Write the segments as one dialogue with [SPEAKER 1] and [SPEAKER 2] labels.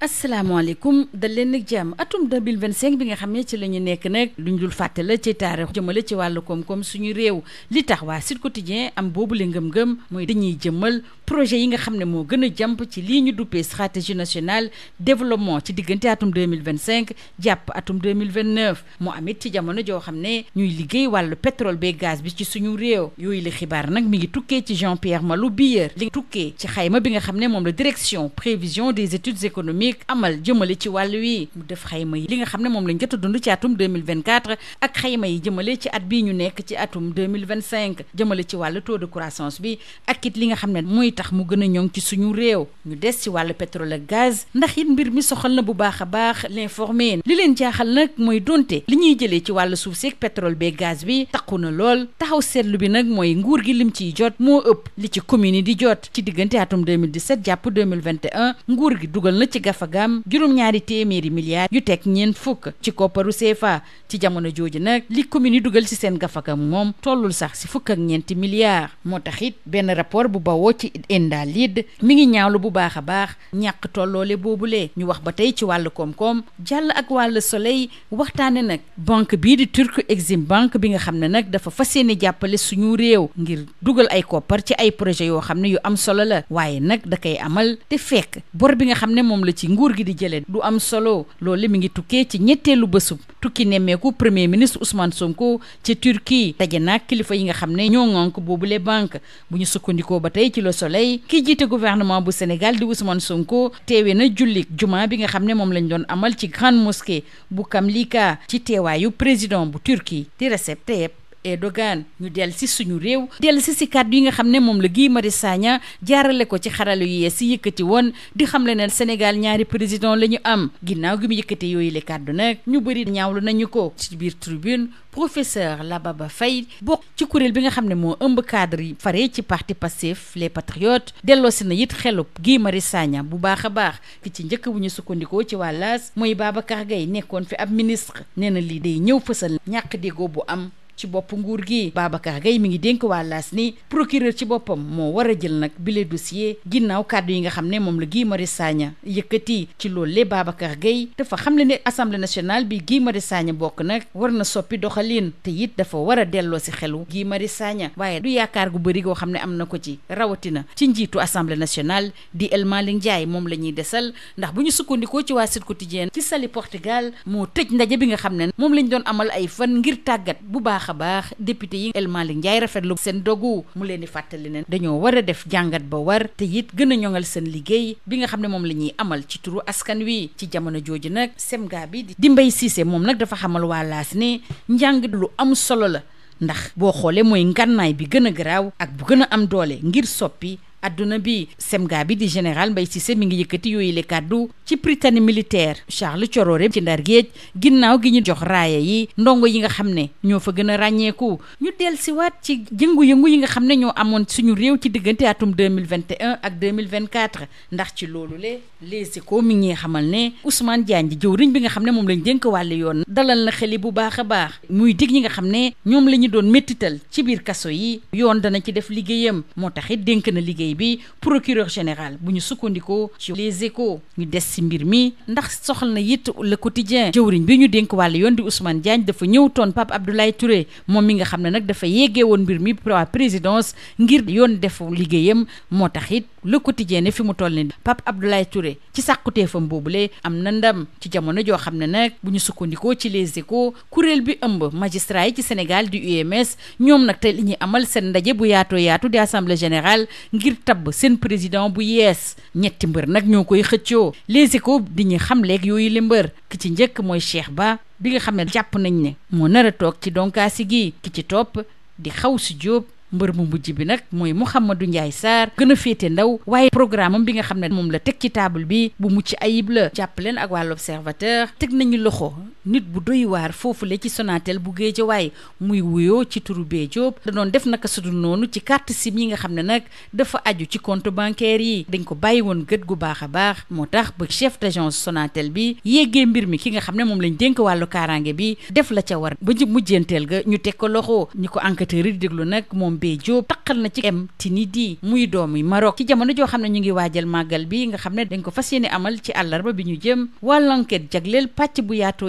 [SPEAKER 1] asalaamaaleykum dal leen ak jàmm atum 2025 bi nga xam ne ci la ñu nekk nag luñ dul fàtte la ci taarix jëmale ci wàllu koom-koom suñu réew li tax waa Sud Quotidien am boobu le ngëm-ngëm mooy dañuy jëmmal projet yi nga xam ne moo gën a jàmp ci lii ñu duppee stratégie nationale développement ci diggante atum 2025 jàpp atum 2029 moo amit ci jamono joo xam ne ñuy liggéey wàllu pétrole bee gaz bi ci suñu réew yooyu la xibaar nag mi ngi tukkee ci Jean-Pierre Malou Bieur li tukkee ci xayma bi nga xam ne moom la direction prévision des études économiques amal jëmale ci wàllu wi mu def xayma yi li nga xam ne moom lañ jot a dund ci atum 2024 ak xayma yi jëmale ci at bii ñu nekk ci atum 2025 jëmale ci wàllu taux de croissance bi ak it li nga xam ne mooy tax mu gën a ñoŋ ci suñu réew ñu des ci wàllu pétrole ak gaz ndax it mbir mi soxal na bu baax a baax l'informé li leen jaaxal nag mooy donte li ñuy jëlee ci wàllu suuf si ak pétrole bee gaz bi takku na lool taxaw seetlu bi nag mooy nguur gi lim ciy jot moo ëpp li ci commune yi di jot ci diggante atum 2017 jàpp 2021 nguur gi dugal na ci gafagam juróom-ñaari téeméeri milliards yu teg ñeent fukk ci kopparu CFA ci jamono jooju nag li commune yi dugal ci seen gafagam moom tollul sax si fukk ak ñeenti milliards moo tax it benn rapport bu bawoo ci Indalid mi ngi ñaawlu bu baax a baax ñàkk tolloole boobule ñu wax ba tey ci wàllu koom-koom jàll ak wàllu soleil waxtaane nag banque bii di Turk Exim Bank bi nga xam ne nag dafa fas yéene jàppale suñu réew ngir dugal ay koppar ci ay projet yoo xam ne yu am solo la waaye nag da koy amal te fekk bor bi nga xam ne moom la ci nguur gi di jëlee du am solo loolu mi ngi tukkee ci ñetteelu bésub tukki nemmeeku premier ministre Ousmane Sonko ci Turquie daje nag kilifa yi nga xam ne ñoo ŋànk boobule banque bu ñu sukkandikoo ba tey ci Le Soleil kii jiite gouvernement bu Sénégal di Ousmane Sonko teewe na jullik juma bi nga xam ne moom lañ doon amal ci grande mosquée bu Kamlika ci teewaayu président bu Turquie di Recep Tayyip Erdogan ñu dellu si suñu réew dellu si kàddu yi nga xam ne moom la Guy Marius Sagna jaarale ko ci xarala yu yees si yëkkati woon di xam le ne Sénégal ñaari président la ñu am ginnaaw gi mu yëkkati yooyu le kàddu nag ñu bëri ñaawlu nañu ko ci biir tribune professeur Lababa Faye bokk ci kuréel bi nga xam ne moo ëmb cadre yi fare ci parti Pastef les patriotes delloosi na it xelub Guy Marius Sagna bu baax a baax ki ci njëkk bu ñu sukkandikoo ci wàllaas mooy Babacar Gaye nekkoon fi ab ministre nee na lii day ñëw fësal ñàkk déggoo bu am ci bopp nguur gi Babacar Gaye mi ngi dénk wàllaas ni procureur ci boppam moo war a jël nag bile dossier ginnaaw kàddu yi nga xam ne moom la Guy Marius Sagna yëkkati ci loolu le Babacar Gaye dafa xam le ne assemblée nationale bi Guy Marius Sagna bokk nag war na soppi doxalin te it dafa war a delloo si xelu Guy Marius Sagna waaye du yaakaar gu bëri goo xam ne am na ko ci rawatina ci njiitu assemblée nationale di El Malick Ndiaye moom la ñuy desal ndax bu ñu sukkandikoo ci waa Sud Quotidien ci Saly Portugal moo tëj ndaje bi nga xam ne moom lañ doon amal ay fan ngir tàggat bu baax a baax député yi El Malick Ndiaye rafetlu seen dogu mu leen di fàttali ne dañoo war a def jàngat ba war te it gën a ñoŋal seen liggéey bi nga xam ne moom la ñuy amal ci turu askan wi ci jamono jooju nag semga bi di Mbaye Cissé moom nag dafa xamal waa laas ne njàng lu am solo la ndax boo xoolee mooy ngànnaay bi gën a garaaw ak bu gën a am doole ngir soppi adduna bi semga bi di général Mbaye Cissé mi ngi yëkkati yooyu le kàddu ci Prytanée militaire Charles Thiororé ci Ndar Géej ginnaaw gi ñu jox raaya yi ndongo yi nga xam ne ñoo fa gën a ràññeeku ñu del siwaat ci yëngu-yëngu yi nga xam ne ñoo amoon suñu réew ci diggante atum 2021 ak 2024 ndax ci loolu le Les Échos mi ngi xamal ne Ousmane Diagne di jëwriñ bi nga xam ne moom lañ dénk wàllu yoon dalal na xeli bu baax a baax muy dig ñi nga xam ne ñoom la ñu doon méttital ci biir kaso yi yoon dana ci def liggéeyam moo tax it dénk na liggéey bi procureur général bu ñu sukkandikoo ci Les Échos ñu des ci mbir mi ndax soxal na it Le Quotidien jëwriñ bi ñu dénk wàllu yoon di Ousmane Diagne dafa ñëw toon Pape Abdoulaye Touré moom mi nga xam ne nag dafa yeggee woon mbir mi waa présidence ngir yoon def liggéeyam moo tax it Le Quotidien ne fi mu toll ni Pape Abdoulaye Touré ci sàkkuteefam boobule am na ndam ci jamono joo xam ne nag bu ñu sukkandikoo ci Les Échos kuréel bi ëmb magistrat yi ci Sénégal di UMS ñoom nag tey li ñuy amal seen ndaje bu yaatu di assemblée générale ngir tabb seen président bu yees ñetti mbër nag ñoo koy xëccoo Les Échos di ñu xamleeg yooyu le mbër ki ci njëkk mooy Cheikh Ba bi nga xam ne jàpp nañ ne moo nar a toog ci donkaasi gi ki ci topp di Xawsi Diop mbër mu mujj bi nag mooy Mouhamadou Ndiaye Sarr gën a féete ndaw waaye programme am bi nga xam ne moom la teg ci table bi bu mucc ayib la jàpp leen ak wàllu observateur teg nañu loxo nit bu doy waar foofule ci Sonatel bu Guédiawaye muy wuyoo ci turu Bee Diop da doon def naka sudul noonu ci carte SIM yi nga xam ne nag dafa aju ci compte bancaire yi dañ ko bàyyi woon gët gu baax a baax moo tax ba chef d'agence Sonatel bi yéegee mbir mi ki nga xam ne moom lañ dénk wàllu kaaraange bi def la ca war ba mujjanteel ga ñu teg ko loxo ñi ko enquêteurs yi di déglu nag moom Bébé Diop taqal na ci M Tinidi muy doomi Maroc ci jamono joo xam ne ñu ngi waajal màggal bi nga xam ne dañ ko fas yéene amal ci àllarba bi ñu jëm waa l'enquête jagleel pàcc bu yaatu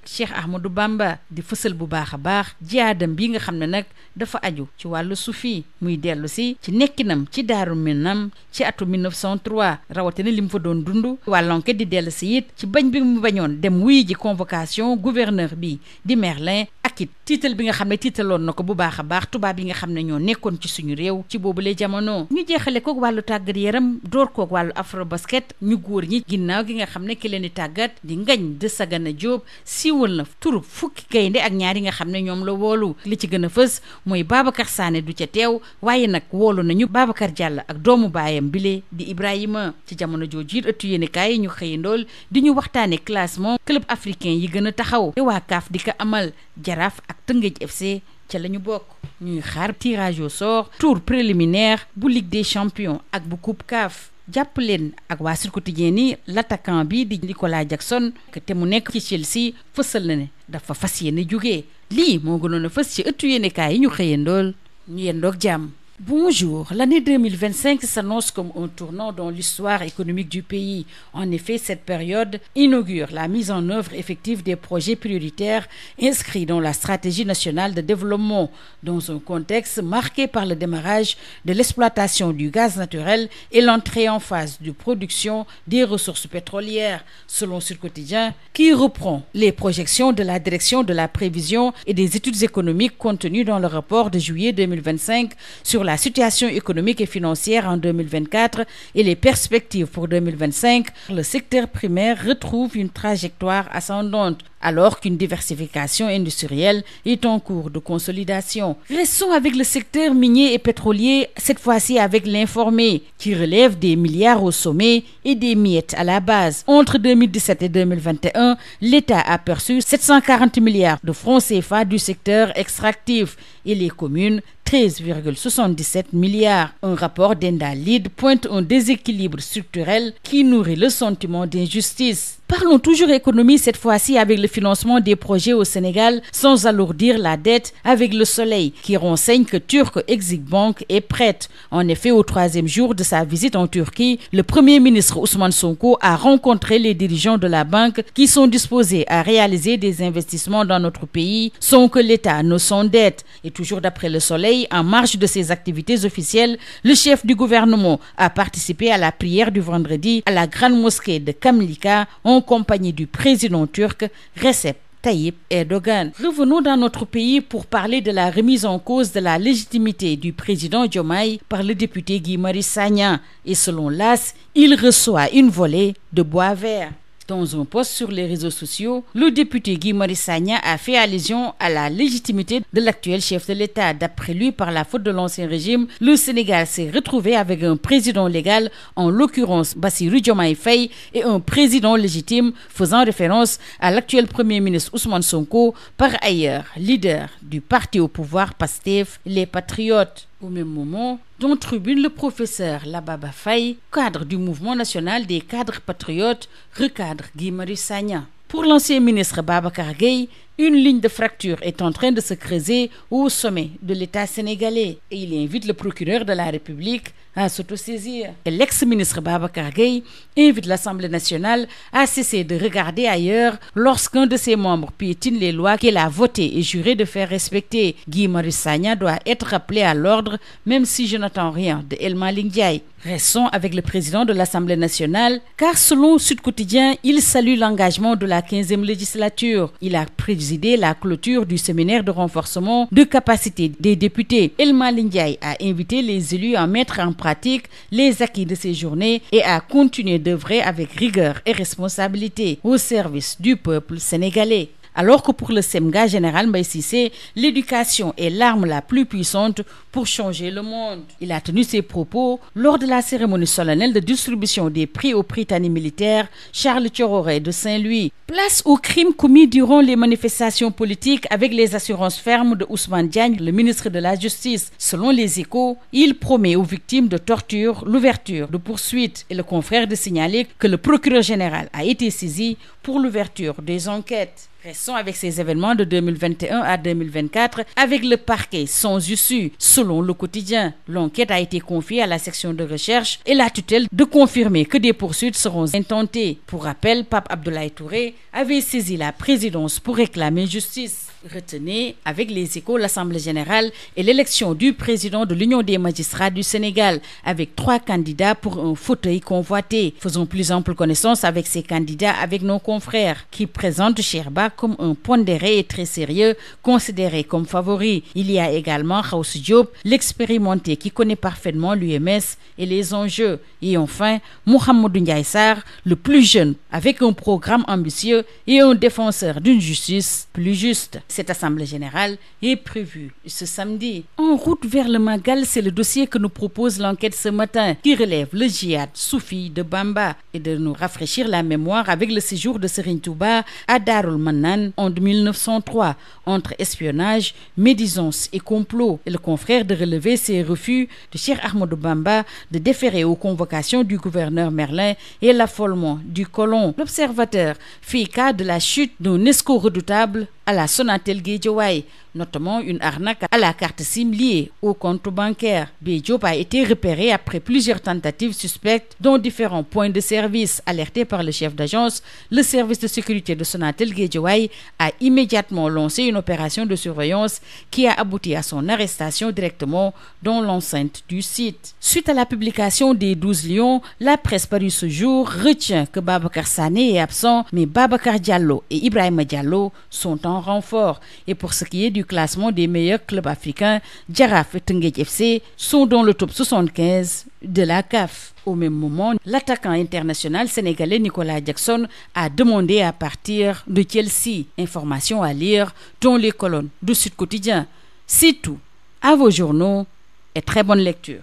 [SPEAKER 1] Cheikh Ahmadou Bamba di fësal bu baax a baax jihaadam bi nga xam ne nag dafa aju ci wàllu suufi muy dellu si ci nekkinam ci Daaru Minam ci atu 1903 rawatina li mu fa doon dund waa l'enquête di dellu si it ci bañ bi mu bañoon dem wuy ji convocation gouverneur bi di Merlin ak it tiital bi nga xam ne tiitaloon na ko bu baax a baax tubaab yi nga xam ne ñoo nekkoon ci suñu réew ci boobule jamono. ñu jeexale kook wàllu tàggat yaram door kook wàllu afro basket ñu góor ñi ginnaaw gi nga xam ne ki leen di tàggat di Ngagne Desagana Diop siiwal na turu fukki gaynde ak ñaar yi nga xam ne ñoom la woolu li ci gën a fës mooy Babacar Sané du ca teew waaye nag woolu nañu Babacar Diallo ak doomu baayam bile di Ibrahima ci jamono jooju it ëttu yéenekaay yi ñu xëyandool di ñu waxtaane classement club africain yi gën a taxaw te waa CAF di ko amal Jaraaf ak Tëngéej FC ca la ñu bokk ñuy xaar tirage au sort tour préliminaire bu Ligue des champions ak bu coupe CAF jàpp leen ak waa Sud Quotidien ni l'attaquant bi di Nicolas Jackson te mu nekk ci Chelsea fësal na ne dafa fas yéene jógee lii moo gënoon a fës ci ëttu yéenekaay yi ñu xëyandool ñu yendoog jàmm. Bonjour, l'année 2025 s'annonce comme un tournant dans l'histoire économique du pays. En effet, cette période inaugure la mise en œuvre effective des projets prioritaires inscrits dans la stratégie nationale de développement, dans un contexte marqué par le démarrage de l'exploitation du gaz naturel et l'entrée en phase de production des ressources pétrolières, selon Sud Quotidien, qui reprend les projections de la Direction de la prévision et des études économiques contenues dans le rapport de juillet 2025 sur la situation économique et financière en 2024 et les perspectives pour 2025, le secteur primaire retrouve une trajectoire ascendante, alors qu'une diversification industrielle est en cours de consolidation. Restons avec le secteur minier et pétrolier, cette fois-ci avec l'informé, qui relève des milliards au sommet et des miettes à la base. Entre 2017 et 2021, l'État a perçu 740 milliards de francs CFA du secteur extractif et les communes 13,77 milliards. Un rapport d'Endalid pointe un déséquilibre structurel qui nourrit le sentiment d'injustice. Parlons toujours économie cette fois-ci avec le financement des projets au Sénégal sans alourdir la dette avec Le Soleil qui renseigne que Turk Exim Bank est prête. En effet, au 3e jour de sa visite en Turquie, le Premier ministre Ousmane Sonko a rencontré les dirigeants de la banque qui sont disposés à réaliser des investissements dans notre pays sans que l'État ne s'endette. Et toujours d'après Le Soleil, en marge de ses activités officielles, le chef du gouvernement a participé à la prière du vendredi à la grande mosquée de Kamlika en compagnie du président turc Recep Tayyip Erdogan. Revenons dans notre pays pour parler de la remise en cause de la légitimité du président Diomaye par le député Guy Marius Sagna. Et selon l'AS, il reçoit une volée de bois vert. Dans un post sur les réseaux sociaux, le député Guy Marius Sagna a fait allusion à la légitimité de l'actuel chef de l'État. D'après lui, par la faute de l'ancien régime, le Sénégal s'est retrouvé avec un président légal, en l'occurrence Bassirou Diomaye Faye, et un président légitime, faisant référence à l'actuel Premier ministre Ousmane Sonko, par ailleurs leader du parti au pouvoir PASTEF, les Patriotes. Au même moment, dans Tribune, le professeur Lababa Faye, cadre du mouvement national des cadres patriotes, recadre Guy Marius Sagna. Pour l'ancien ministre Babacar Gueye, une ligne de fracture est en train de se creuser au sommet de l'État sénégalais et il invite le procureur de la République à s'autosaisir. Et l'ex-ministre Babacar Gueye invite l'Assemblée nationale à cesser de regarder ailleurs lorsqu'un de ses membres piétine les lois qu'elle a votées et juré de faire respecter. Guy Marius Sagna doit être rappelé à l'ordre, même si je n'attends rien de El Malick Ndiaye. Restons avec le président de l'Assemblée nationale, car selon Sud Quotidien, il salue l'engagement de la 15e législature. Il a présidé la clôture du séminaire de renforcement de capacité des députés. El Malick Ndiaye a invité les élus à mettre en pratique les acquis de ces journées et à continuer d'œuvrer avec rigueur et responsabilité au service du peuple sénégalais. Alors que pour le SEMGA général Mbaye Cissé, l'éducation est l'arme la plus puissante pour changer le monde. Il a tenu ses propos lors de la cérémonie solennelle de distribution des prix au Prytanée militaire Charles Thiororé de Saint-Louis. Place aux crimes commis durant les manifestations politiques avec les assurances fermes de Ousmane Diagne, le ministre de la Justice. Selon les Échos, il promet aux victimes de torture l'ouverture de poursuites et le confrère de signaler que le procureur général a été saisi pour l'ouverture des enquêtes. Restons avec ces événements de 2021 à 2024 avec le parquet sans issue. Selon Le Quotidien, l'enquête a été confiée à la section de recherche et la tutelle de confirmer que des poursuites seront intentées. Pour rappel, Pape Abdoulaye Touré avait saisi la présidence pour réclamer justice. Retenez avec les Échos l'Assemblée générale et l'élection du président de l'Union des magistrats du Sénégal avec 3 candidats pour un fauteuil convoité. Faisons plus ample connaissance avec ces candidats avec nos confrères qui présentent Cheikh Ba comme un pondéré et très sérieux, considéré comme favori. Il y a également Khawsu Diop, l'expérimenté qui connaît parfaitement l'UMS et les enjeux. Et enfin, Mouhamadou Ndiaye Sarr, le plus jeune, avec un programme ambitieux et un défenseur d'une justice plus juste. Cette assemblée générale est prévue ce samedi. En route vers le Magal, c'est le dossier que nous propose l'enquête ce matin, qui relève le djihad soufi de Bamba et de nous rafraîchir la mémoire avec le séjour de Serigne Touba à Darul Mannan en 1903, entre espionnage, médisance et complot. Et le confrère de relever ses refus de Cheikh Ahmadou Bamba de déférer aux convocations du gouverneur Merlin et l'affolement du colon. L'Observateur fait cas de la chute d'un escroc redoutable à la Sonatel Guédiawaye, notamment une arnaque à la carte SIM liée au compte bancaire. Diop a été repéré après plusieurs tentatives suspectes dont différents points de service. Alerté par le chef d'agence, le service de sécurité de Sonatel Guédiawaye a immédiatement lancé une opération de surveillance qui a abouti à son arrestation directement dans l'enceinte du site. Suite à la publication des 12 lions, la presse parue ce jour retient que Babacar Sané est absent, mais Babacar Diallo et Ibrahima Diallo sont en renfort. Et pour ce qui est du classement des meilleurs clubs africains, Jaraaf et Teungueth FC sont dans le top 75 de la CAF. Au même moment, l'attaquant international sénégalais Nicolas Jackson a demandé à partir de Chelsea. Information à lire dans les colonnes du Sud Quotidien. C'est tout. À vos journaux et très bonne lecture.